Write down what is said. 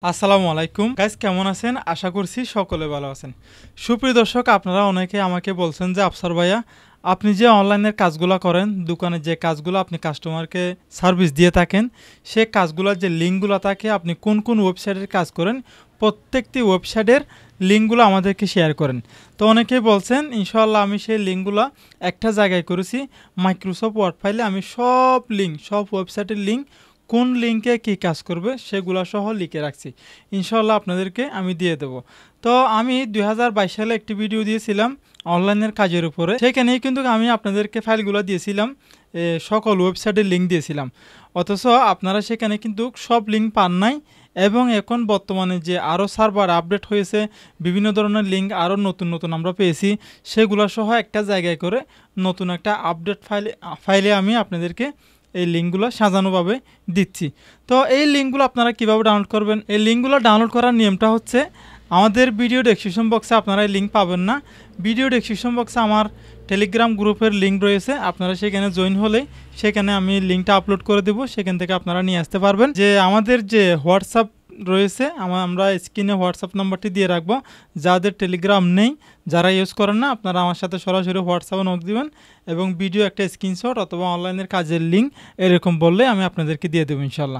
আসসালামু আলাইকুম গাইস, কেমন আছেন? আশা করছি সকলে ভালো আছেন। সুপ্রিয় দর্শক, আপনারা অনেকে আমাকে বলছেন যে আফসার ভাইয়া, আপনি যে অনলাইনের কাজগুলো করেন, দোকানে যে কাজগুলো আপনি কাস্টমারকে সার্ভিস দিয়ে থাকেন, সেই কাজগুলোর যে লিঙ্কগুলো থাকে, আপনি কোন কোন ওয়েবসাইটের কাজ করেন, প্রত্যেকটি ওয়েবসাইটের লিঙ্কগুলো আমাদেরকে শেয়ার করেন। তো অনেকেই বলছেন, ইনশাআল্লাহ আমি সেই লিঙ্কগুলো একটা জায়গায় করেছি, মাইক্রোসফট ওয়ার্ড ফাইলে আমি সব ওয়েবসাইটের লিঙ্ক, কোন লিঙ্কে কী কাজ করবে সেগুলো সহ লিখে রাখছি। ইনশাল্লাহ আপনাদেরকে আমি দিয়ে দেব। তো আমি 2022 সালে একটি ভিডিও দিয়েছিলাম অনলাইনের কাজের উপরে, সেখানেই কিন্তু আমি আপনাদেরকে ফাইলগুলো দিয়েছিলাম, সকল ওয়েবসাইটের লিঙ্ক দিয়েছিলাম। অথচ আপনারা সেখানে কিন্তু সব লিঙ্ক পান নাই। এবং এখন বর্তমানে যে আরও সার্ভার আপডেট হয়েছে, বিভিন্ন ধরনের লিঙ্ক আরও নতুন নতুন আমরা পেয়েছি, সেগুলো সহ একটা জায়গায় করে নতুন একটা আপডেট ফাইলে আমি আপনাদেরকে এই লিঙ্কগুলো সাজানোভাবে দিচ্ছি। তো এই লিঙ্কগুলো আপনারা কীভাবে ডাউনলোড করবেন? এই লিঙ্কগুলো ডাউনলোড করার নিয়মটা হচ্ছে, আমাদের ভিডিও ডেসক্রিপশন বক্সে আপনারা এই লিঙ্ক পাবেন না। ভিডিও ডেসক্রিপশন বক্সে আমার টেলিগ্রাম গ্রুপের লিঙ্ক রয়েছে, আপনারা সেখানে জয়েন হলেই সেখানে আমি লিঙ্কটা আপলোড করে দেবো, সেখান থেকে আপনারা নিয়ে আসতে পারবেন। যে আমাদের যে হোয়াটসঅ্যাপ রয়েছে, আমরা স্ক্রিনে হোয়াটসঅ্যাপ নাম্বারটি দিয়ে রাখবো। যাদের টেলিগ্রাম নেই, যারা ইউজ করেন না, আপনারা আমার সাথে সরাসরি হোয়াটসঅ্যাপে নক দিবেন এবং ভিডিও একটা স্ক্রিনশট অথবা অনলাইনের কাজের লিঙ্ক এরকম বললে আমি আপনাদেরকে দিয়ে দেবো ইনশাল্লাহ।